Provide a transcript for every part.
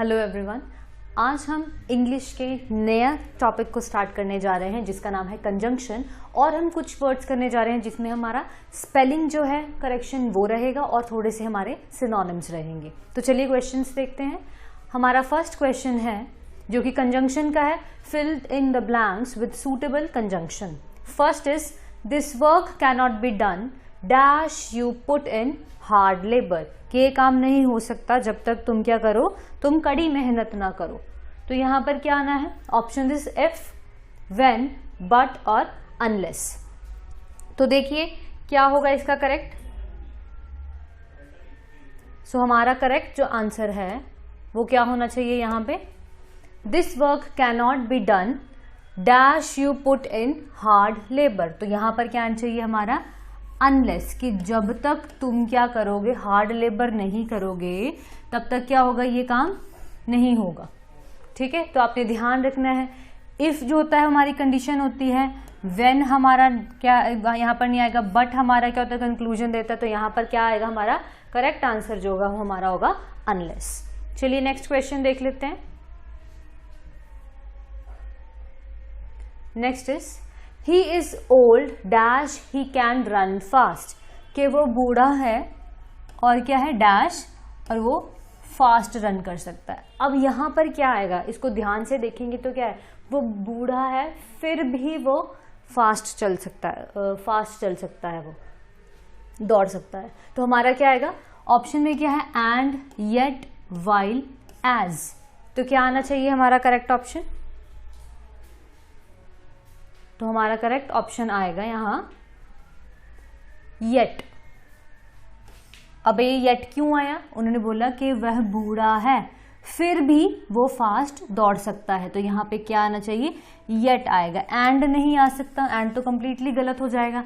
Hello everyone, आज हम English के नया टॉपिक को स्टार्ट करने जा रहे हैं जिसका नाम है कंजंक्शन। और हम कुछ वर्ड्स करने जा रहे हैं जिसमें हमारा स्पेलिंग जो है करेक्शन वो रहेगा और थोड़े से हमारे सिनोनिम्स रहेंगे। तो चलिए क्वेश्चंस देखते हैं। हमारा फर्स्ट क्वेश्चन है जो कि कंजंक्शन का है, fill in the blanks with suitable conjunction. First is this work can not be done dash you put in hard labour, कि ये काम नहीं हो सकता जब तक तुम क्या करो, तुम कड़ी मेहनत ना करो। तो यहां पर क्या आना है, option is if, when, but और अनलेस। तो देखिए क्या होगा इसका करेक्ट। सो हमारा करेक्ट जो आंसर है वो क्या होना चाहिए यहां पे, this work can not be done dash you put in hard labour. तो यहां पर क्या आना चाहिए हमारा अनलेस, कि जब तक तुम क्या करोगे, हार्ड लेबर नहीं करोगे तब तक क्या होगा, ये काम नहीं होगा। ठीक है, तो आपने ध्यान रखना है। इफ जो होता है हमारी कंडीशन होती है, व्हेन हमारा क्या यहाँ पर नहीं आएगा, बट हमारा क्या होता है कंक्लूजन देता है। तो यहाँ पर क्या आएगा, हमारा करेक्ट आंसर जो होगा वो हमारा होगा अनलेस। चलिए नेक्स्ट क्वेश्चन देख लेते हैं। Next is he is old dash he can run fast, कि वो बूढ़ा है और क्या है डैश, और वो फास्ट रन कर सकता है। अब यहां पर क्या आएगा, इसको ध्यान से देखेंगे तो क्या है, वो बूढ़ा है फिर भी वो फास्ट चल सकता है, वो दौड़ सकता है। तो हमारा क्या आएगा, ऑप्शन में क्या है, एंड, येट, वाइल, एज। तो क्या आना चाहिए हमारा करेक्ट ऑप्शन, तो हमारा करेक्ट ऑप्शन आएगा यहां येट। अब ये येट क्यों आया, उन्होंने बोला कि वह बूढ़ा है फिर भी वो फास्ट दौड़ सकता है। तो यहां पे क्या आना चाहिए, येट आएगा। एंड नहीं आ सकता, एंड तो कंप्लीटली गलत हो जाएगा।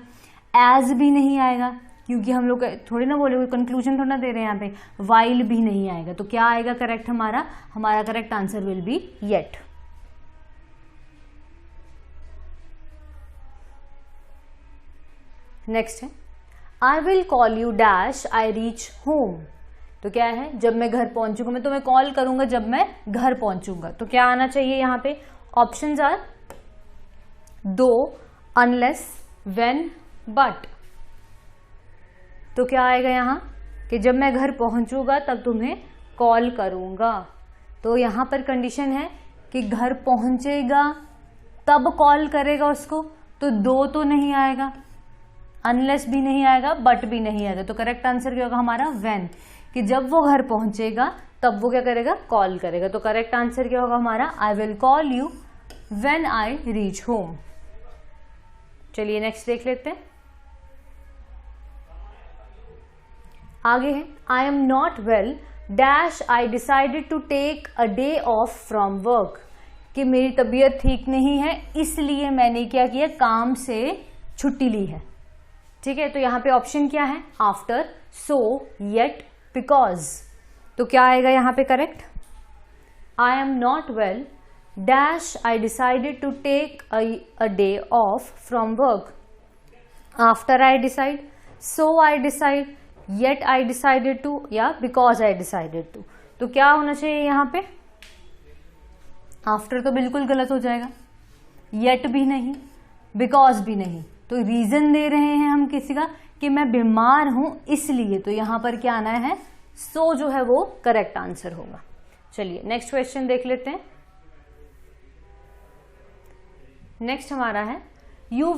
एज भी नहीं आएगा क्योंकि हम लोग थोड़ी ना बोले, कंक्लूजन थोड़ा ना दे रहे हैं यहाँ पे। वाइल भी नहीं आएगा। तो क्या आएगा करेक्ट हमारा correct answer will be yet. Next है, I will call you dash I reach home. तो क्या है, जब मैं घर पहुंचूंगा, मैं तुम्हें कॉल करूंगा जब मैं घर पहुंचूंगा। तो क्या आना चाहिए यहां पे, ऑप्शंस आर दो, अनलेस, व्हेन, बट। तो क्या आएगा यहां कि जब मैं घर पहुंचूंगा तब तुम्हें कॉल करूंगा। तो यहां पर कंडीशन है कि घर पहुंचेगा तब कॉल करेगा उसको, तो दो तो नहीं आएगा, अनलेस भी नहीं आएगा, बट भी नहीं आएगा। तो करेक्ट आंसर क्या होगा हमारा व्हेन, कि जब वो घर पहुंचेगा तब वो क्या करेगा, कॉल करेगा। तो करेक्ट आंसर क्या होगा हमारा, I will call you when I reach home. चलिए नेक्स्ट देख लेते हैं। आगे है, I am not well dash I decided to take a day off from work, कि मेरी तबीयत ठीक नहीं है इसलिए मैंने क्या किया, काम से छुट्टी ली है। ठीक है, तो यहां पे ऑप्शन क्या है, आफ्टर, सो, येट, बिकॉज। तो क्या आएगा यहां पे correct, I am not well dash I decided to take a day off from work, after I decide, so I decide, yet I decided to, या बिकॉज आई डिसाइडेड टू। तो क्या होना चाहिए यहां पे, आफ्टर तो बिल्कुल गलत हो जाएगा, येट भी नहीं, बिकॉज भी नहीं। तो रीजन दे रहे हैं हम किसी का कि मैं बीमार हूं इसलिए। तो यहां पर क्या आना है, सो जो है वो करेक्ट आंसर होगा। चलिए नेक्स्ट क्वेश्चन देख लेते हैं। नेक्स्ट हमारा है, you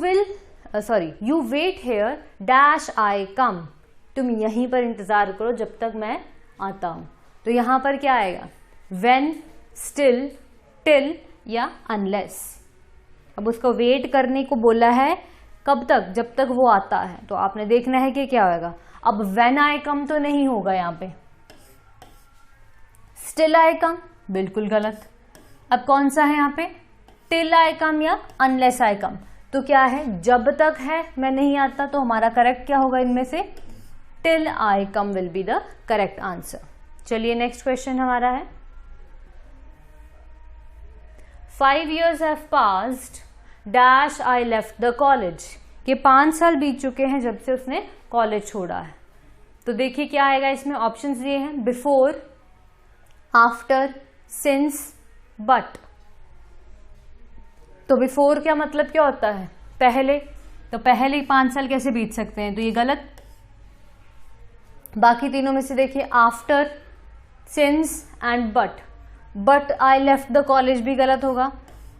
wait here dash I come, तुम यहीं पर इंतजार करो जब तक मैं आता हूं। तो यहां पर क्या आएगा, व्हेन, स्टिल, टिल, या अनलेस। अब उसको वेट करने को बोला है कब तक, जब तक वो आता है। तो आपने देखना है कि क्या होगा। अब व्हेन आई कम तो नहीं होगा यहां पे, स्टिल आई कम बिल्कुल गलत। अब कौन सा है यहां पे, टिल आई कम या अनलेस आई कम। तो क्या है, जब तक है मैं नहीं आता। तो हमारा करेक्ट क्या होगा इनमें से, till I come will be the correct answer. चलिए नेक्स्ट क्वेश्चन हमारा है, 5 years have passed dash I left the college, कि 5 साल बीत चुके हैं जब से उसने कॉलेज छोड़ा है। तो देखिए क्या आएगा इसमें, ऑप्शंस दिए हैं बिफोर, आफ्टर, सिंस, बट। तो बिफोर क्या मतलब क्या होता है? पहले। तो पहले 5 साल कैसे बीत सकते हैं? तो ये गलत। बाकी तीनों में से देखिए, after, since and but I left the college भी गलत होगा।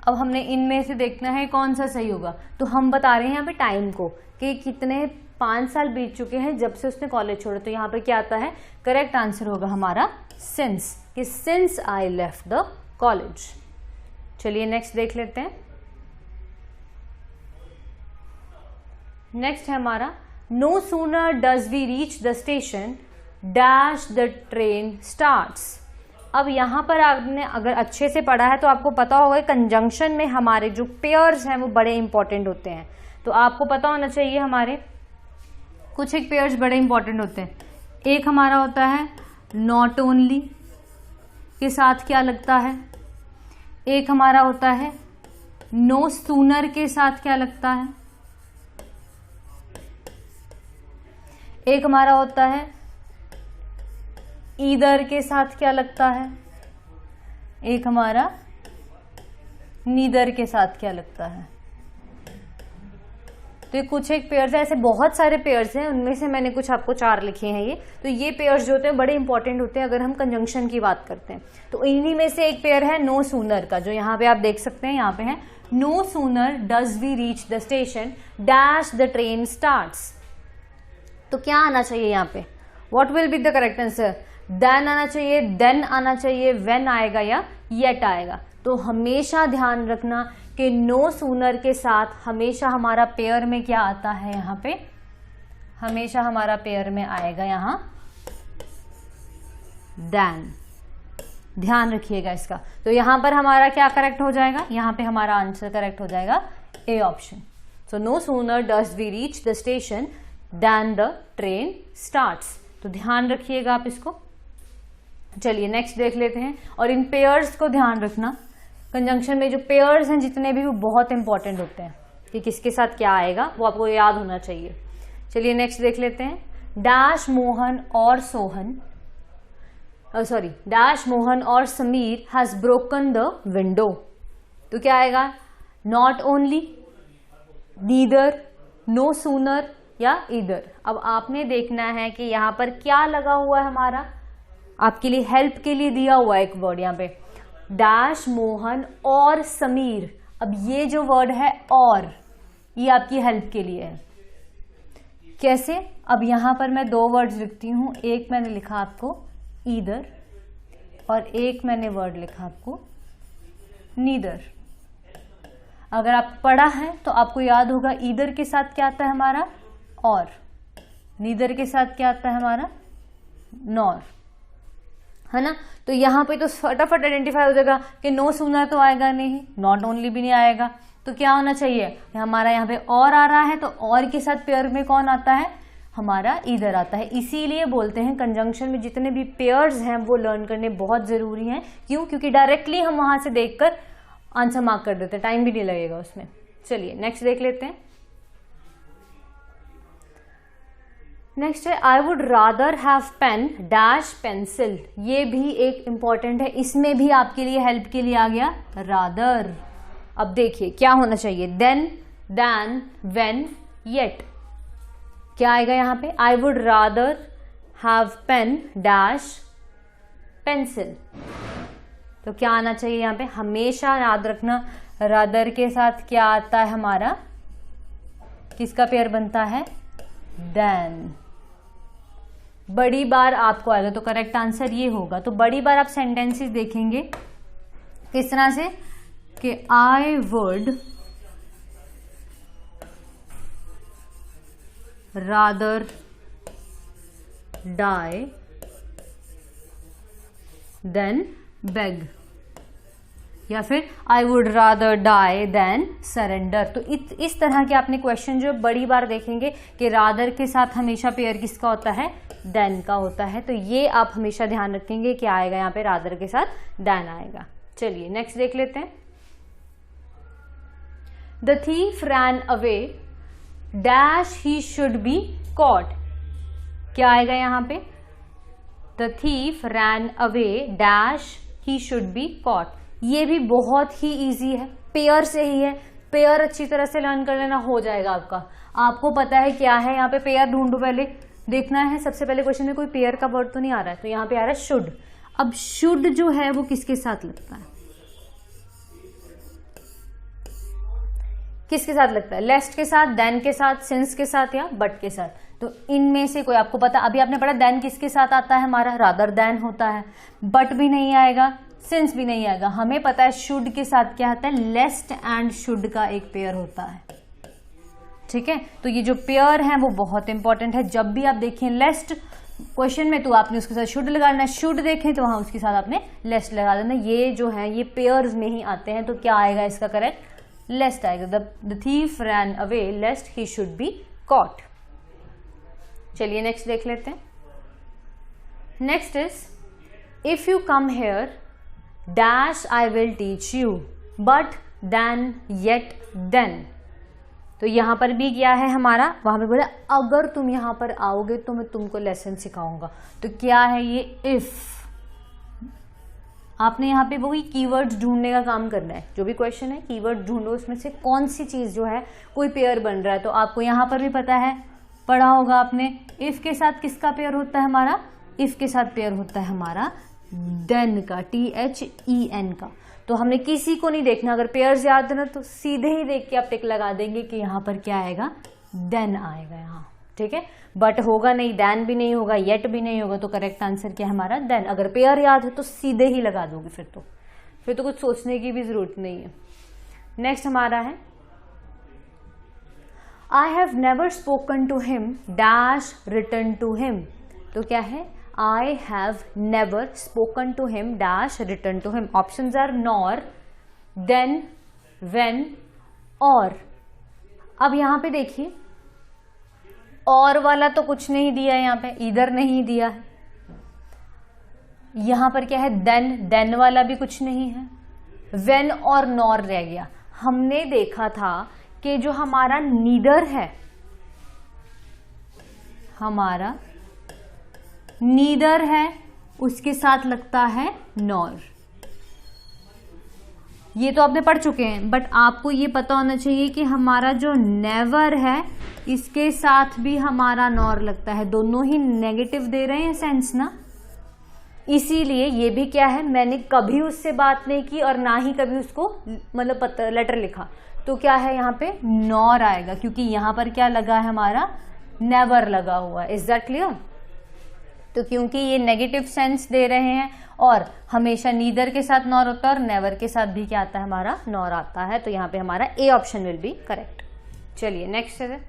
अब हमने इनमें से देखना है कौन सा सही होगा। तो हम बता रहे हैं यहाँ पे टाइम को कि कितने 5 साल बीत चुके हैं जब से उसने कॉलेज छोड़ा। तो यहाँ पे क्या आता है? करेक्ट आंसर होगा हमारा सिंस, कि since I left the college. चलिए नेक्स्ट देख लेते हैं। नेक्स्ट है हमारा, no sooner does we reach the station dash the train starts. अब यहां पर आपने अगर अच्छे से पढ़ा है तो आपको पता होगा कंजंक्शन में हमारे जो पेयर्स हैं वो बड़े इंपॉर्टेंट होते हैं। तो आपको पता होना चाहिए हमारे कुछ एक पेयर्स बड़े इंपॉर्टेंट होते हैं। एक हमारा होता है नॉट ओनली के साथ क्या लगता है, एक हमारा होता है नो सूनर के साथ क्या लगता है, एक हमारा होता है ईदर के साथ क्या लगता है, एक हमारा नीदर के साथ क्या लगता है। तो ये कुछ एक पेयर्स है, ऐसे बहुत सारे पेयर्स हैं, उनमें से मैंने कुछ आपको 4 लिखे हैं। ये तो ये पेयर्स जो होते हैं बड़े इंपॉर्टेंट होते हैं अगर हम कंजंक्शन की बात करते हैं। तो इन्हीं में से एक पेयर है नो सूनर का, जो यहाँ पे आप देख सकते हैं, यहाँ पे है no sooner does we reach the station dash the train starts. तो क्या आना चाहिए यहाँ पे? What will be the correct answer? Then आना चाहिए, देन आना चाहिए, व्हेन आएगा या येट आएगा। तो हमेशा ध्यान रखना कि नो सूनर के साथ हमेशा हमारा पेयर में क्या आता है, यहाँ पे हमेशा हमारा पेयर में आएगा यहाँ देन। ध्यान रखिएगा इसका। तो यहां पर हमारा क्या करेक्ट हो जाएगा? यहाँ पे हमारा आंसर करेक्ट हो जाएगा A option. So no sooner does we reach the station then the train starts. तो ध्यान रखिएगा आप इसको। चलिए नेक्स्ट देख लेते हैं। और इन पेयर्स को ध्यान रखना, कंजंक्शन में जो पेयर्स हैं जितने भी वो बहुत इंपॉर्टेंट होते हैं कि किसके साथ क्या आएगा वो आपको याद होना चाहिए। चलिए नेक्स्ट देख लेते हैं। डैश मोहन और सोहन, सॉरी, डैश मोहन और Sameer has broken the window. तो क्या आएगा? Not only, neither, no sooner या ईदर। अब आपने देखना है कि यहां पर क्या लगा हुआ है हमारा, आपके लिए हेल्प के लिए दिया हुआ है एक वर्ड यहाँ पे, डैश मोहन और समीर। अब ये जो वर्ड है और, ये आपकी हेल्प के लिए है। कैसे? अब यहां पर मैं 2 वर्ड्स लिखती हूं, एक मैंने लिखा आपको ईदर और एक मैंने वर्ड लिखा आपको नीदर। अगर आप पढ़ा है तो आपको याद होगा ईदर के साथ क्या आता है हमारा और, नीदर के साथ क्या आता है हमारा नॉर, है ना। तो यहां पे तो फटाफट आइडेंटिफाई हो जाएगा कि नो सूनर तो आएगा नहीं, नॉट ओनली भी नहीं आएगा। तो क्या होना चाहिए? हमारा यहाँ पे और आ रहा है, तो और के साथ पेयर में कौन आता है? हमारा ईदर आता है। इसीलिए बोलते हैं कंजंक्शन में जितने भी पेयर्स हैं वो लर्न करने बहुत जरूरी हैं। क्यों? क्योंकि डायरेक्टली हम वहां से देखकर आंसर मार्क कर देते हैं, टाइम भी नहीं लगेगा उसमें। चलिए नेक्स्ट देख लेते हैं। नेक्स्ट है I would rather have pen dash pencil. ये भी एक इंपॉर्टेंट है, इसमें भी आपके लिए हेल्प के लिए आ गया रादर। अब देखिए क्या होना चाहिए, देन, दैन, व्हेन, येट। क्या आएगा यहाँ पे? I would rather have pen dash pencil. तो क्या आना चाहिए यहाँ पे? हमेशा याद रखना रादर के साथ क्या आता है हमारा, किसका पेयर बनता है? देन। बड़ी बार आपको आएगा तो करेक्ट आंसर ये होगा। तो बड़ी बार आप सेंटेंसेस देखेंगे किस तरह से कि I would rather die than beg, या फिर I would rather die than surrender. तो इस तरह के आपने क्वेश्चन जो बड़ी बार देखेंगे कि रादर के साथ हमेशा पेयर किसका होता है? देन का होता है। तो ये आप हमेशा ध्यान रखेंगे कि आएगा यहाँ पे रादर के साथ देन आएगा। चलिए नेक्स्ट देख लेते हैं। The thief ran away dash he should be caught. क्या आएगा यहाँ पे? The thief ran away dash he should be caught. ये भी बहुत ही इजी है, पेयर से ही है। पेयर अच्छी तरह से लर्न कर लेना, हो जाएगा आपका। आपको पता है क्या है यहाँ पे पेयर, ढूंढो पहले, देखना है सबसे पहले क्वेश्चन में कोई पेयर का वर्ड तो नहीं आ रहा है, तो यहाँ पे आ रहा है शुड। अब शुड जो है वो किसके साथ लगता है, किसके साथ लगता है? लेस्ट के साथ, देन के साथ, सिंस के साथ या बट के साथ। तो इनमें से कोई आपको पता, अभी आपने पढ़ा देन किसके साथ आता है हमारा, रादर देन होता है। बट भी नहीं आएगा, सिंस भी नहीं आएगा। हमें पता है शुड के साथ क्या आता है, लेस्ट एंड शुड का एक पेयर होता है। ठीक है, तो ये जो पेयर है वो बहुत इंपॉर्टेंट है। जब भी आप देखें लेस्ट क्वेश्चन में तो आपने उसके साथ शुड लगाना है, शुड देखें तो वहां उसके साथ आपने लेस्ट लगा देना। ये जो है ये पेयर्स में ही आते हैं, तो क्या आएगा इसका करेक्ट, लेस्ट आएगा। The thief ran away lest he should be caught. चलिए नेक्स्ट देख लेते हैं। Next is if you come here dash I will teach you but then yet then. तो यहां पर भी क्या है हमारा, वहां पे बोला अगर तुम यहां पर आओगे तो मैं तुमको लेसन सिखाऊंगा। तो क्या है ये इफ। आपने यहाँ पे वही कीवर्ड्स ढूंढने का काम करना है। जो भी क्वेश्चन है कीवर्ड ढूंढो, उसमें से कौन सी चीज जो है कोई पेयर बन रहा है। तो आपको यहाँ पर भी पता है, पढ़ा होगा आपने, इफ के साथ किसका पेयर होता है हमारा, इफ के साथ पेयर होता है हमारा देन का, THEN का। तो हमने किसी को नहीं देखना, अगर पेयर्स याद है ना तो सीधे ही देख के आप टिक लगा देंगे कि यहाँ पर क्या आएगा, देन आएगा यहाँ। ठीक है, बट होगा नहीं, देन भी नहीं होगा, येट भी नहीं होगा, तो करेक्ट आंसर क्या है हमारा देन। अगर पेयर याद है तो सीधे ही लगा दोगे, फिर तो कुछ सोचने की भी जरूरत नहीं है। नेक्स्ट हमारा है I have never spoken to him dash return to him. तो क्या है, I have never spoken to him dash return to him. Options are nor, then, when, or. अब यहां पे देखिए और वाला तो कुछ नहीं दिया है, यहाँ पे इधर नहीं दिया है। यहां पर क्या है देन वाला भी कुछ नहीं है, when और nor रह गया। हमने देखा था कि जो हमारा नीदर है, हमारा नीदर है उसके साथ लगता है नॉर। ये तो आपने पढ़ चुके हैं, बट आपको ये पता होना चाहिए कि हमारा जो नेवर है इसके साथ भी हमारा नॉर लगता है। दोनों ही नेगेटिव दे रहे हैं सेंस ना, इसीलिए ये भी क्या है, मैंने कभी उससे बात नहीं की और ना ही कभी उसको मतलब लेटर लिखा, तो क्या है यहाँ पे नॉर आएगा, क्योंकि यहाँ पर क्या लगा है हमारा, नेवर लगा हुआ है। Is that clear? तो क्योंकि ये नेगेटिव सेंस दे रहे हैं और हमेशा नीदर के साथ नॉर होता है और नेवर के साथ भी क्या आता है हमारा, नॉर आता है। तो यहाँ पे हमारा A option will be correct. चलिए नेक्स्ट है,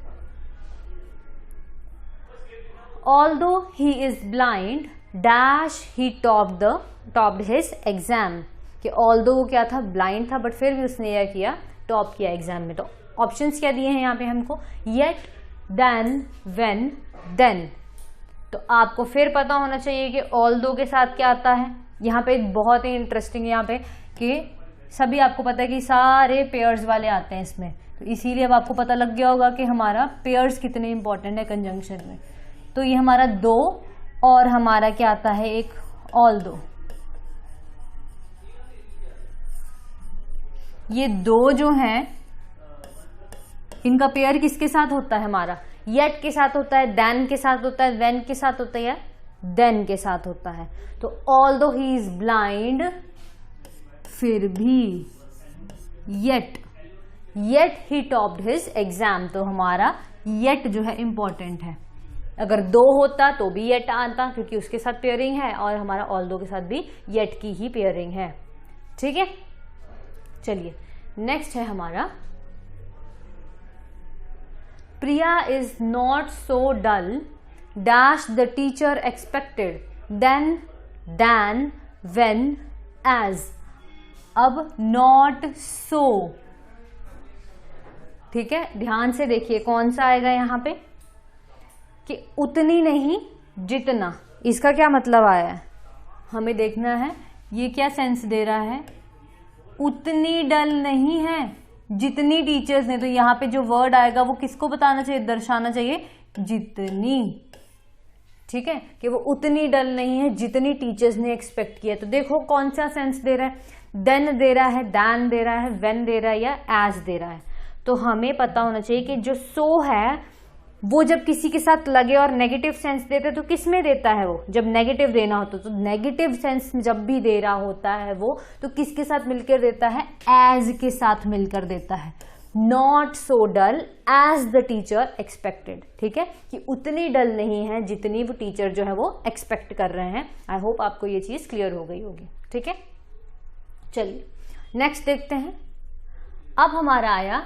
although he is blind dash he topped his exam. कि ऑल्दो वो क्या था, ब्लाइंड था, बट फिर भी उसने यह किया, टॉप किया एग्जाम में। तो ऑप्शंस क्या दिए हैं यहाँ पे हमको, येट, देन, व्हेन, देन। तो आपको फिर पता होना चाहिए कि ऑल्दो के साथ क्या आता है। यहाँ पे बहुत ही इंटरेस्टिंग यहाँ पे कि सभी आपको पता है कि सारे पेयर्स वाले आते हैं इसमें, तो इसीलिए अब आपको पता लग गया होगा कि हमारा पेयर्स कितने इंपॉर्टेंट है कंजंक्शन में। तो ये हमारा दो और हमारा क्या आता है एक ऑल्दो। ये दो जो हैं इनका पेयर किसके साथ होता है हमारा, येट के साथ होता है, देन के साथ होता है, व्हेन के साथ होता है, देन के साथ होता है। तो ऑल्दो ही इज ब्लाइंड, फिर भी yet he topped his exam. तो हमारा येट जो है इंपॉर्टेंट है। अगर दो होता तो भी येट आता, क्योंकि उसके साथ पेयरिंग है, और हमारा ऑल्दो के साथ भी येट की ही पेयरिंग है। ठीक है, चलिए नेक्स्ट है हमारा, Priya is not so dull dash the teacher expected then, when, as। अब not so, ठीक है, ध्यान से देखिए कौन सा आएगा यहाँ पे, कि उतनी नहीं जितना। इसका क्या मतलब आया है, हमें देखना है ये क्या सेंस दे रहा है, उतनी डल नहीं है जितनी टीचर्स ने। तो यहाँ पे जो वर्ड आएगा वो किसको बताना चाहिए, दर्शाना चाहिए, जितनी। ठीक है, कि वो उतनी डल नहीं है जितनी टीचर्स ने एक्सपेक्ट किया। तो देखो कौन सा सेंस दे रहा है, देन दे रहा है, दैन दे रहा है, व्हेन दे रहा है या एज दे रहा है। तो हमें पता होना चाहिए कि जो सो है वो जब किसी के साथ लगे और नेगेटिव सेंस देते तो किस में देता है, वो जब नेगेटिव देना होता तो नेगेटिव सेंस जब भी दे रहा होता है वो तो किसके साथ मिलकर देता है, एज के साथ मिलकर देता है। Not so dull as the teacher expected, ठीक है, कि उतनी डल नहीं है जितनी वो टीचर जो है वो एक्सपेक्ट कर रहे हैं। आई होप आपको ये चीज क्लियर हो गई होगी, ठीक है। चलिए नेक्स्ट देखते हैं। अब हमारा आया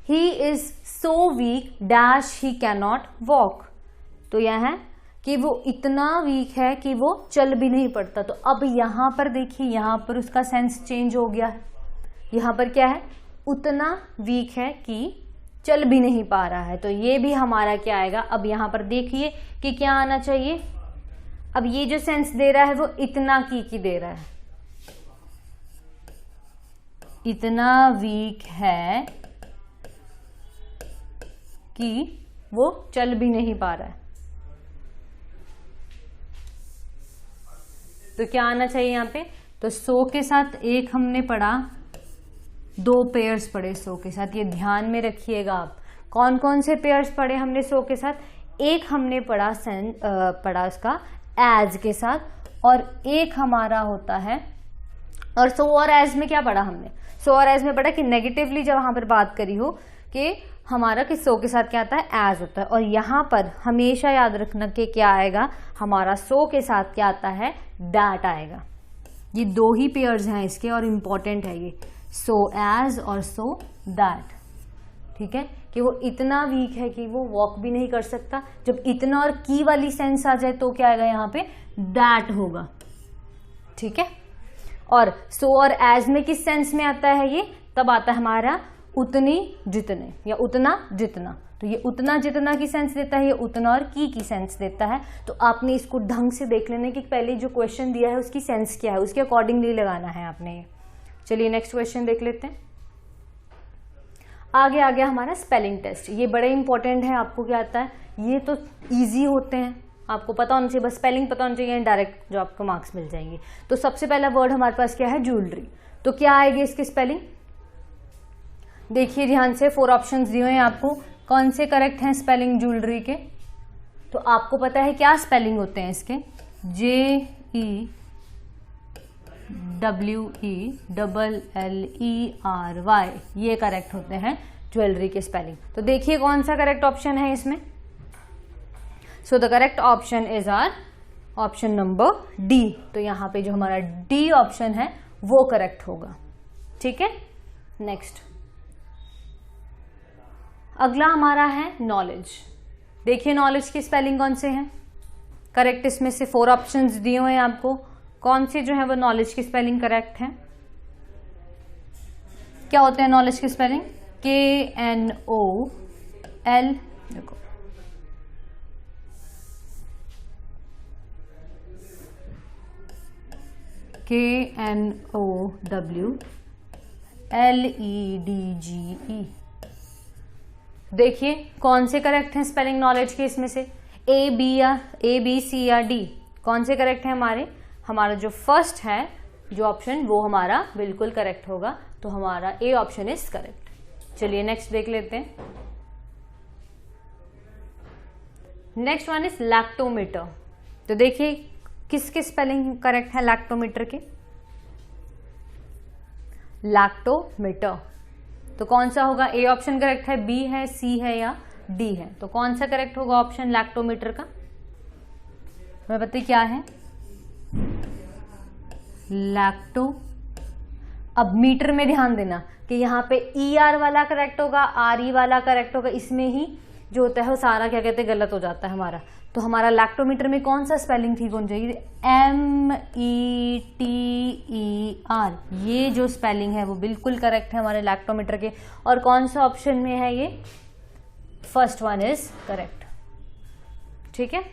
he is so weak dash he cannot walk. तो यह है कि वो इतना वीक है कि वो चल भी नहीं पड़ता। तो अब यहां पर देखिए, यहां पर उसका सेंस चेंज हो गया है। यहां पर क्या है, उतना वीक है कि चल भी नहीं पा रहा है। तो ये भी हमारा क्या आएगा, अब यहां पर देखिए कि क्या आना चाहिए। अब ये जो सेंस दे रहा है वो इतना की दे रहा है, इतना वीक है कि वो चल भी नहीं पा रहा है। तो क्या आना चाहिए यहां पे, तो सो के साथ एक हमने पढ़ा, 2 पेयर्स पढ़े सो के साथ। ये ध्यान में रखिएगा आप, कौन कौन से पेयर्स पढ़े हमने सो के साथ। एक हमने पढ़ा पढ़ा उसका एज के साथ, और एक हमारा होता है, और सो और एज में क्या पढ़ा हमने, सो और एज में पढ़ा कि नेगेटिवली जब वहां पर बात करी हो कि हमारा कि सो के साथ क्या आता है, एज होता है। और यहां पर हमेशा याद रखना कि क्या आएगा, हमारा सो के साथ क्या आता है, दैट आएगा। ये 2 ही पेयर्स हैं इसके और इंपॉर्टेंट है ये, सो एज और सो दैट, ठीक है, कि वो इतना वीक है कि वो वॉक भी नहीं कर सकता। जब इतना और की वाली सेंस आ जाए तो क्या आएगा यहाँ पे, दैट होगा, ठीक है। और सो और एज में किस सेंस में आता है ये, तब आता है हमारा उतनी जितने या उतना जितना। तो ये उतना जितना की सेंस देता है, ये उतना और की सेंस देता है। तो आपने इसको ढंग से देख लेना कि पहले जो क्वेश्चन दिया है उसकी सेंस क्या है, उसके अकॉर्डिंगली लगाना है आपने ये। चलिए नेक्स्ट क्वेश्चन देख लेते हैं। आगे आ गया हमारा स्पेलिंग टेस्ट। ये बड़े इंपॉर्टेंट है, आपको क्या आता है, ये तो इजी होते हैं, आपको पता होना चाहिए, बस स्पेलिंग पता होना चाहिए, डायरेक्ट जो आपको मार्क्स मिल जाएंगे। तो सबसे पहला वर्ड हमारे पास क्या है, ज्वेलरी। तो क्या आएगी इसकी स्पेलिंग, देखिए ध्यान से, 4 ऑप्शंस दिए हैं आपको, कौन से करेक्ट हैं स्पेलिंग ज्वेलरी के। तो आपको पता है क्या स्पेलिंग होते हैं इसके, JEWELLERY, ये करेक्ट होते हैं ज्वेलरी के स्पेलिंग। तो देखिए कौन सा करेक्ट ऑप्शन है इसमें। So the correct option is our option number D. तो यहां पे जो हमारा डी ऑप्शन है वो करेक्ट होगा, ठीक है। नेक्स्ट अगला हमारा है नॉलेज। देखिए नॉलेज की स्पेलिंग कौन से हैं करेक्ट, इसमें से 4 ऑप्शंस दिए हुए हैं आपको, कौन से जो है वो नॉलेज की स्पेलिंग करेक्ट है। क्या होते हैं नॉलेज की स्पेलिंग, KNOL, देखो KNOWLEDGE। देखिए कौन से करेक्ट हैं स्पेलिंग नॉलेज के, इसमें से A B C या D, कौन से करेक्ट है हमारे। हमारा जो फर्स्ट है जो ऑप्शन वो हमारा बिल्कुल करेक्ट होगा, तो हमारा ए ऑप्शन इज करेक्ट। चलिए नेक्स्ट देख लेते हैं। Next one is lactometer. तो देखिए किसके स्पेलिंग करेक्ट है लैक्टोमीटर के, लैक्टोमीटर। तो कौन सा होगा, ए ऑप्शन करेक्ट है, बी है, सी है या डी है। तो कौन सा करेक्ट होगा ऑप्शन लैक्टोमीटर का, हमें पता क्या है, लैक्टो। अब मीटर में ध्यान देना कि यहाँ पे ER वाला करेक्ट होगा, RE वाला करेक्ट होगा, इसमें ही जो होता है वो सारा क्या कहते हैं गलत हो जाता है हमारा। तो हमारा लैक्टोमीटर में कौन सा स्पेलिंग ठीक होनी चाहिए, METER, ये जो स्पेलिंग है वो बिल्कुल करेक्ट है हमारे लैक्टोमीटर के। और कौन सा ऑप्शन में है ये, फर्स्ट वन इज करेक्ट, ठीक है।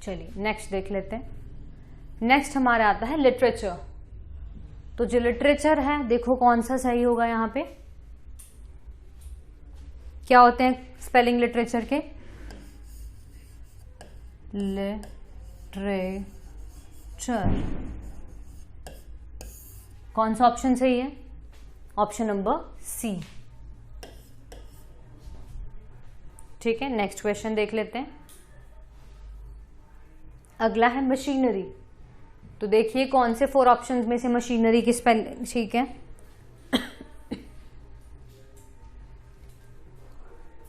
चलिए नेक्स्ट देख लेते हैं। नेक्स्ट हमारा आता है लिटरेचर। तो जो लिटरेचर है देखो कौन सा सही होगा, यहाँ पे क्या होते हैं स्पेलिंग लिटरेचर के, लिटरेचर। कौन सा ऑप्शन सही है? Option number C. ठीक है, नेक्स्ट क्वेश्चन देख लेते हैं। अगला है मशीनरी। तो देखिए कौन से 4 ऑप्शंस में से मशीनरी की स्पेलिंग ठीक है।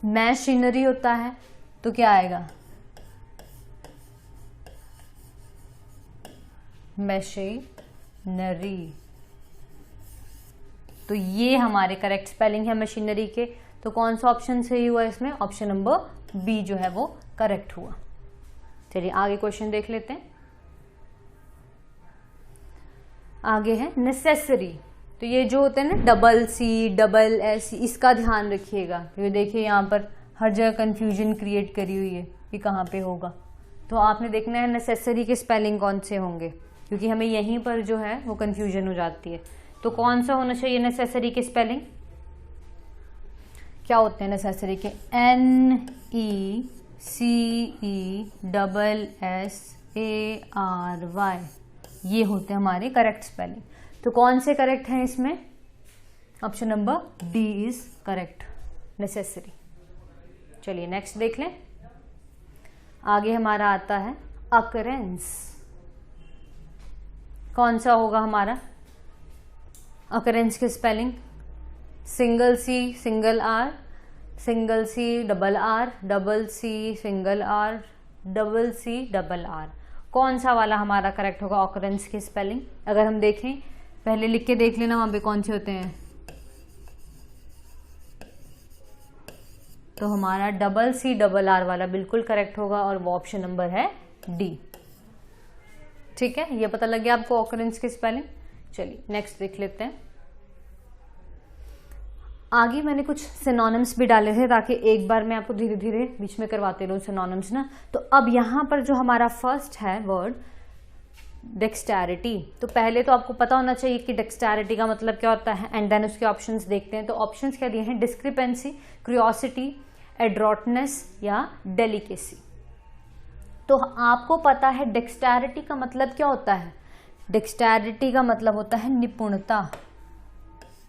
मशीनरी होता है तो क्या आएगा? मशीनरी। तो ये हमारे करेक्ट स्पेलिंग है मशीनरी के। तो कौन सा ऑप्शन सही हुआ इसमें? ऑप्शन नंबर बी जो है वो करेक्ट हुआ। चलिए आगे क्वेश्चन देख लेते हैं। आगे है नेसेसरी। तो ये जो होते हैं ना डबल सी डबल एस, इसका ध्यान रखिएगा क्योंकि देखिए यहाँ पर हर जगह कंफ्यूजन क्रिएट करी हुई है कि कहाँ पे होगा। तो आपने देखना है नेसेसरी के स्पेलिंग कौन से होंगे, क्योंकि हमें यहीं पर जो है वो कंफ्यूजन हो जाती है। तो कौन सा होना चाहिए नेसेसरी के स्पेलिंग? क्या होते हैं नेसेसरी के? NECESSARY, ये होते हैं हमारे करेक्ट स्पेलिंग। तो कौन से करेक्ट हैं इसमें? Option number D is correct, necessary. चलिए नेक्स्ट देख लें। आगे हमारा आता है अकरेंस। कौन सा होगा हमारा अकरेंस के spelling? Single C single R, single C double R, double C single R, double C double R. कौन सा वाला हमारा करेक्ट होगा ऑकरेंस की स्पेलिंग? अगर हम देखें, पहले लिख के देख लेना वहां पे कौन से होते हैं। तो हमारा डबल सी डबल आर वाला बिल्कुल करेक्ट होगा और वो ऑप्शन नंबर है डी। ठीक है, ये पता लग गया आपको ऑकरेंस की स्पेलिंग। चलिए नेक्स्ट देख लेते हैं। आगे मैंने कुछ सिनोनिम्स भी डाले थे ताकि एक बार मैं आपको धीरे धीरे बीच में करवाते रहूं सिनोनिम्स ना। तो अब यहां पर जो हमारा फर्स्ट है वर्ड डेक्सटैरिटी, तो पहले तो आपको पता होना चाहिए कि डेक्सटैरिटी का मतलब क्या होता है एंड देन उसके ऑप्शंस देखते हैं। तो ऑप्शंस क्या दिए हैं? डिस्क्रिपेंसी, क्यूरियोसिटी, एड्रॉटनेस या डेलिकेसी। तो आपको पता है डेक्सटैरिटी का मतलब क्या होता है? डेक्सटैरिटी का मतलब होता है निपुणता।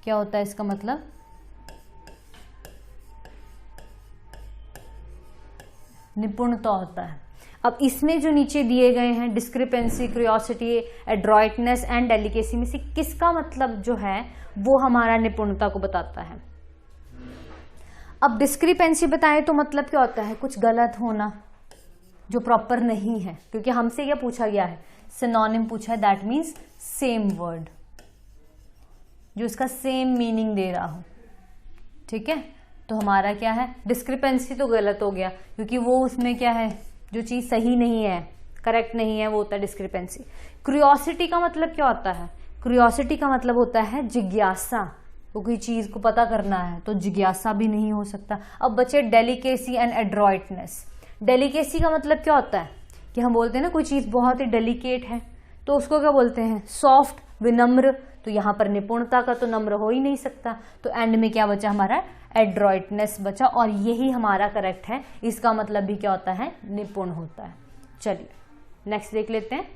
क्या होता है इसका मतलब? निपुणता होता है। अब इसमें जो नीचे दिए गए हैं डिस्क्रिपेंसी, क्यूरियोसिटी, एड्रॉइटनेस एंड डेलिकेसी में से किसका मतलब जो है वो हमारा निपुणता को बताता है? अब डिस्क्रिपेंसी बताएं तो मतलब क्या होता है? कुछ गलत होना जो प्रॉपर नहीं है, क्योंकि हमसे क्या पूछा गया है? सिनोनिम पूछा है, दैट मीन्स सेम वर्ड जो इसका सेम मीनिंग दे रहा हो। ठीक है, तो हमारा क्या है? डिस्क्रिपेंसी तो गलत हो गया क्योंकि वो उसमें क्या है, जो चीज सही नहीं है, करेक्ट नहीं है, वो होता है डिस्क्रिपेंसी। क्यूरियोसिटी का मतलब क्या होता है? क्यूरियोसिटी का मतलब होता है जिज्ञासा, वो कोई चीज को पता करना है, तो जिज्ञासा भी नहीं हो सकता। अब बचे डेलिकेसी एंड एड्रॉइटनेस। डेलिकेसी का मतलब क्या होता है कि हम बोलते हैं ना कोई चीज बहुत ही डेलिकेट है, तो उसको क्या बोलते हैं? सॉफ्ट, विनम्र। तो यहाँ पर निपुणता का तो नम्र हो ही नहीं सकता, तो एंड में क्या बचा हमारा? एड्रॉइटनेस बचा, और यही हमारा करेक्ट है। इसका मतलब भी क्या होता है? निपुण होता है। चलिए नेक्स्ट देख लेते हैं।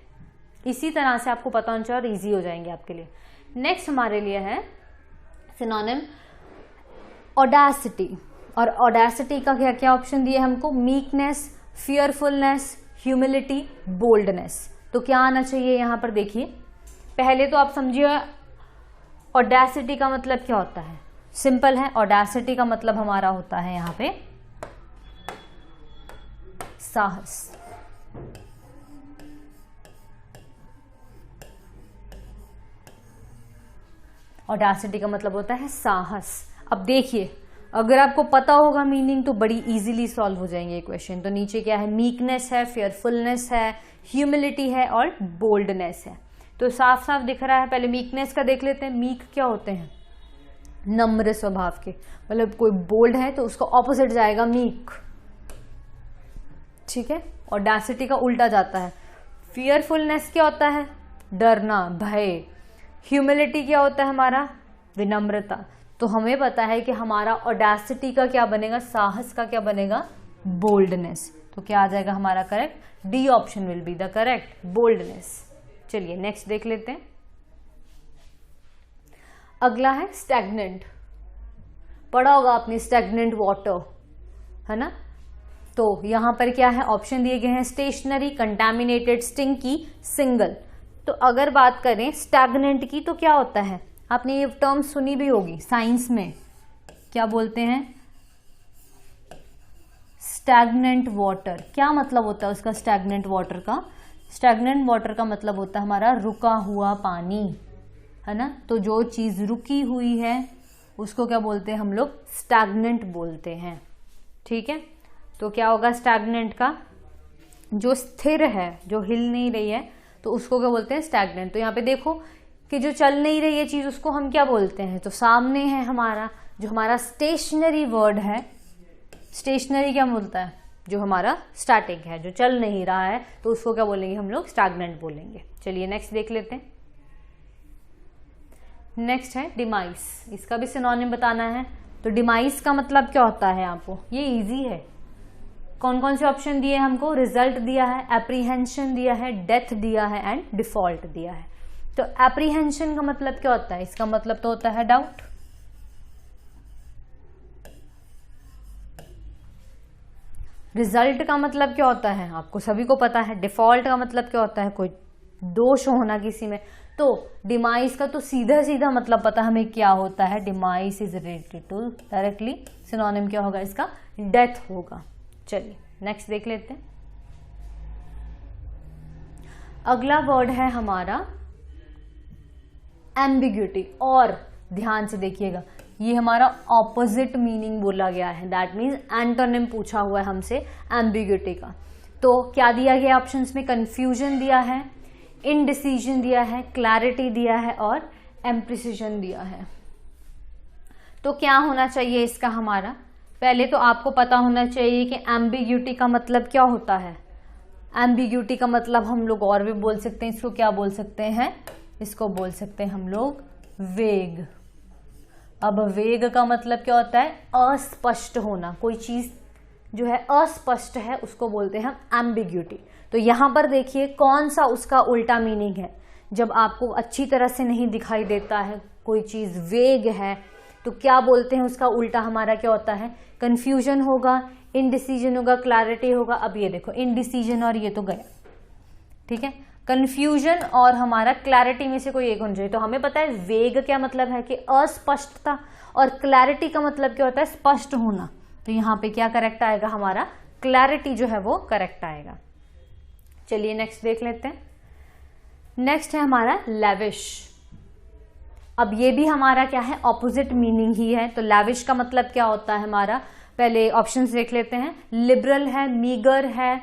इसी तरह से आपको पता होना चाहिए और इजी हो जाएंगे आपके लिए। नेक्स्ट हमारे लिए है सिनोनिम ऑडेसिटी। और ऑडेसिटी का क्या क्या ऑप्शन दिए हमको? Meekness, fearfulness, humility, boldness. तो क्या आना चाहिए यहाँ पर? देखिए पहले तो आप समझिए ऑडेसिटी का मतलब क्या होता है। सिंपल है, ऑडेसिटी का मतलब हमारा होता है यहाँ पे साहस। ऑडेसिटी का मतलब होता है साहस। अब देखिए अगर आपको पता होगा मीनिंग तो बड़ी इजीली सॉल्व हो जाएंगे ये क्वेश्चन। तो नीचे क्या है? मीकनेस है, फियरफुलनेस है, ह्यूमिलिटी है और बोल्डनेस है। तो साफ साफ दिख रहा है। पहले मीकनेस का देख लेते हैं। मीक क्या होते हैं? नम्र स्वभाव के, मतलब कोई बोल्ड है तो उसका ऑपोजिट जाएगा मीक। ठीक है, ऑडेसिटी का उल्टा जाता है। फियरफुलनेस क्या होता है? डरना, भय। ह्यूमिलिटी क्या होता है हमारा? विनम्रता। तो हमें पता है कि हमारा ऑडेसिटी का क्या बनेगा? साहस का क्या बनेगा? बोल्डनेस। तो क्या आ जाएगा हमारा correct, D option will be the correct, boldness. चलिए नेक्स्ट देख लेते हैं। अगला है स्टैग्नेंट। पढ़ा होगा आपने स्टैग्नेंट वाटर, है ना। तो यहां पर क्या है, ऑप्शन दिए गए हैं स्टेशनरी, कंटामिनेटेड, स्टिंकी, सिंगल। तो अगर बात करें स्टैग्नेंट की तो क्या होता है, आपने ये टर्म सुनी भी होगी साइंस में, क्या बोलते हैं, स्टैग्नेंट वाटर। क्या मतलब होता है उसका स्टैग्नेंट वाटर का, स्टैग्नेंट वाटर का मतलब होता है हमारा रुका हुआ पानी, है ना। तो जो चीज रुकी हुई है उसको क्या बोलते हैं हम लोग, स्टैग्नेंट बोलते हैं, ठीक है। तो क्या होगा स्टैग्नेंट का, जो स्थिर है, जो हिल नहीं रही है, तो उसको क्या बोलते हैं स्टैग्नेंट। तो यहाँ पे देखो कि जो चल नहीं रही है चीज उसको हम क्या बोलते हैं, तो सामने है हमारा जो हमारा स्टेशनरी वर्ड है, स्टेशनरी क्या बोलता है, जो हमारा स्टैटिक है, जो चल नहीं रहा है, तो उसको क्या बोलेंगे हम लोग, स्टैग्नेंट बोलेंगे। चलिए नेक्स्ट देख लेते हैं। नेक्स्ट है डिमाइस, इसका भी सिनोनिम बताना है। तो डिमाइस का मतलब क्या होता है आपको, ये इजी है। कौन कौन से ऑप्शन दिए हमको, रिजल्ट दिया है, एप्रीहेंशन दिया है, डेथ दिया है एंड डिफॉल्ट दिया है। तो एप्रीहेंशन का मतलब क्या होता है, इसका मतलब तो होता है डाउट। रिजल्ट का मतलब क्या होता है आपको सभी को पता है। डिफॉल्ट का मतलब क्या होता है, कोई दोष होना किसी में। तो डिमाइस का तो सीधा सीधा मतलब पता हमें क्या होता है, demise is related to directly, synonym क्या होगा इसका, डेथ होगा। चलिए नेक्स्ट देख लेते हैं। अगला वर्ड है हमारा एम्बिग्यूटी, और ध्यान से देखिएगा ये हमारा ऑपोजिट मीनिंग बोला गया है, दैट मीन्स एंटोनिम पूछा हुआ है हमसे एम्बिग्यूटी का। तो क्या दिया गया ऑप्शंस में, कंफ्यूजन दिया है, इनडिसीजन दिया है, क्लैरिटी दिया है और इम्प्रिसिजन दिया है। तो क्या होना चाहिए इसका हमारा, पहले तो आपको पता होना चाहिए कि एम्बिग्यूटी का मतलब क्या होता है। एम्बिग्यूटी का मतलब हम लोग और भी बोल सकते हैं, इसको क्या बोल सकते हैं, इसको बोल सकते हैं हम लोग वेग। अब वेग का मतलब क्या होता है, अस्पष्ट होना, कोई चीज जो है अस्पष्ट है उसको बोलते हैं हम एम्बिग्यूटी। तो यहां पर देखिए कौन सा उसका उल्टा मीनिंग है, जब आपको अच्छी तरह से नहीं दिखाई देता है कोई चीज, वेग है, तो क्या बोलते हैं उसका उल्टा हमारा क्या होता है, कंफ्यूजन होगा, इनडिसीजन होगा, क्लैरिटी होगा। अब ये देखो इनडिसीजन और ये तो गया, ठीक है, कंफ्यूजन और हमारा क्लैरिटी में से कोई एक होना चाहिए। तो हमें पता है वेग क्या मतलब है कि अस्पष्टता, और क्लैरिटी का मतलब क्या होता है, स्पष्ट होना। तो यहाँ पे क्या करेक्ट आएगा हमारा, क्लैरिटी जो है वो करेक्ट आएगा। चलिए नेक्स्ट देख लेते हैं। नेक्स्ट है हमारा लैविश। अब ये भी हमारा क्या है, ऑपोजिट मीनिंग ही है। तो लैविश का मतलब क्या होता है हमारा, पहले ऑप्शंस देख लेते हैं। लिबरल है, मीगर है,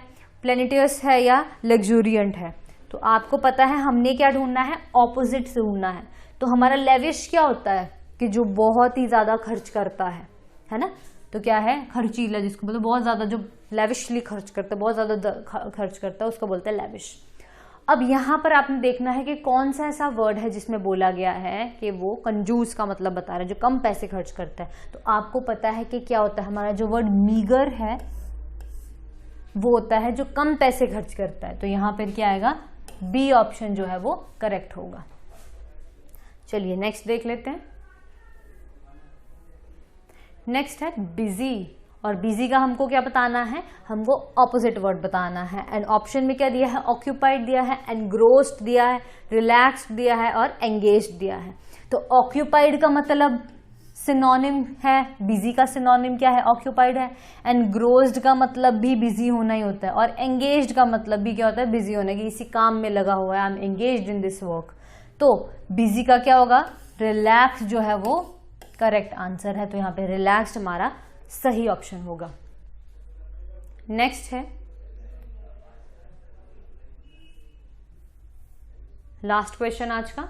प्लेनिटियस है या लग्जूरियंट है। तो आपको पता है हमने क्या ढूंढना है, ऑपोजिट से ढूंढना है। तो हमारा लेविश क्या होता है कि जो बहुत ही ज्यादा खर्च करता है ना। तो क्या है, खर्चीला, जिसको मतलब बहुत ज्यादा, जो लेविशली खर्च करता है, बहुत ज्यादा खर्च करता है, उसको बोलते हैं लेविश। अब यहां पर आपने देखना है कि कौन सा ऐसा वर्ड है जिसमें बोला गया है कि वो कंजूस का मतलब बता रहा है, जो कम पैसे खर्च करता है। तो आपको पता है कि क्या होता है हमारा जो वर्ड मीगर है वो होता है जो कम पैसे खर्च करता है। तो यहां पर क्या आएगा, बी ऑप्शन जो है वो करेक्ट होगा। चलिए नेक्स्ट देख लेते हैं। नेक्स्ट है बिजी, और बिजी का हमको क्या बताना है, हमको ऑपोजिट वर्ड बताना है। एंड ऑप्शन में क्या दिया है, ऑक्यूपाइड दिया है, एनग्रोस्ड दिया है, रिलैक्स्ड दिया है और एंगेज्ड दिया है। तो ऑक्यूपाइड का मतलब सिनोनिम है, बिजी का सिनोनिम क्या है, ऑक्यूपाइड है। एनग्रोस्ड का मतलब भी बिजी होना ही होता है, और एंगेज्ड का मतलब भी क्या होता है, बिजी होना, कि इसी काम में लगा हुआ है, I M engaged in this work. तो बिजी का क्या होगा, रिलैक्स जो है वो करेक्ट आंसर है। तो यहाँ पे रिलैक्स्ड हमारा सही ऑप्शन होगा। नेक्स्ट है लास्ट क्वेश्चन आज का,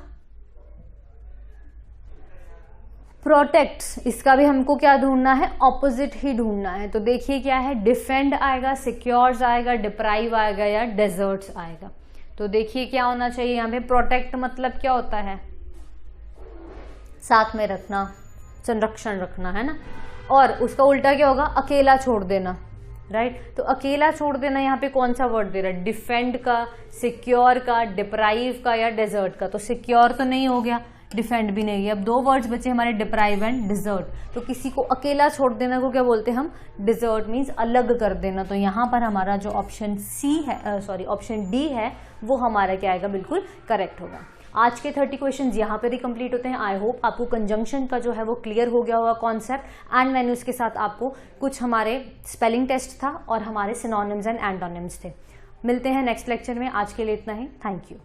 प्रोटेक्ट्स। इसका भी हमको क्या ढूंढना है, ऑपोजिट ही ढूंढना है। तो देखिए क्या है, डिफेंड आएगा, सिक्योर्स आएगा, डिप्राइव आएगा या डेजर्ट्स आएगा। तो देखिए क्या होना चाहिए यहाँ पे, प्रोटेक्ट मतलब क्या होता है, साथ में रखना, संरक्षण रखना, है ना। और उसका उल्टा क्या होगा, अकेला छोड़ देना, राइट। तो अकेला छोड़ देना, यहाँ पे कौन सा वर्ड दे रहा है, डिफेंड का, सिक्योर का, डिप्राइव का या डेजर्ट का। तो सिक्योर तो नहीं हो गया, डिफेंड भी नहीं है। अब 2 वर्ड्स बचे हमारे, डिप्राइव एंड डिजर्ट। तो किसी को अकेला छोड़ देना को क्या बोलते हैं हम, डिजर्ट, मीन्स अलग कर देना। तो यहाँ पर हमारा जो ऑप्शन सी है, सॉरी ऑप्शन डी है, वो हमारा क्या आएगा, बिल्कुल करेक्ट होगा। आज के 30 क्वेश्चंस यहाँ पर ही कंप्लीट होते हैं। आई होप आपको कंजंक्शन का जो है वो क्लियर हो गया होगा कॉन्सेप्ट, एंड मैंने उसके साथ आपको कुछ हमारे स्पेलिंग टेस्ट था और हमारे सिनोनिम्स एंड एंटोनिम्स थे। मिलते हैं नेक्स्ट लेक्चर में, आज के लिए इतना ही। Thank you.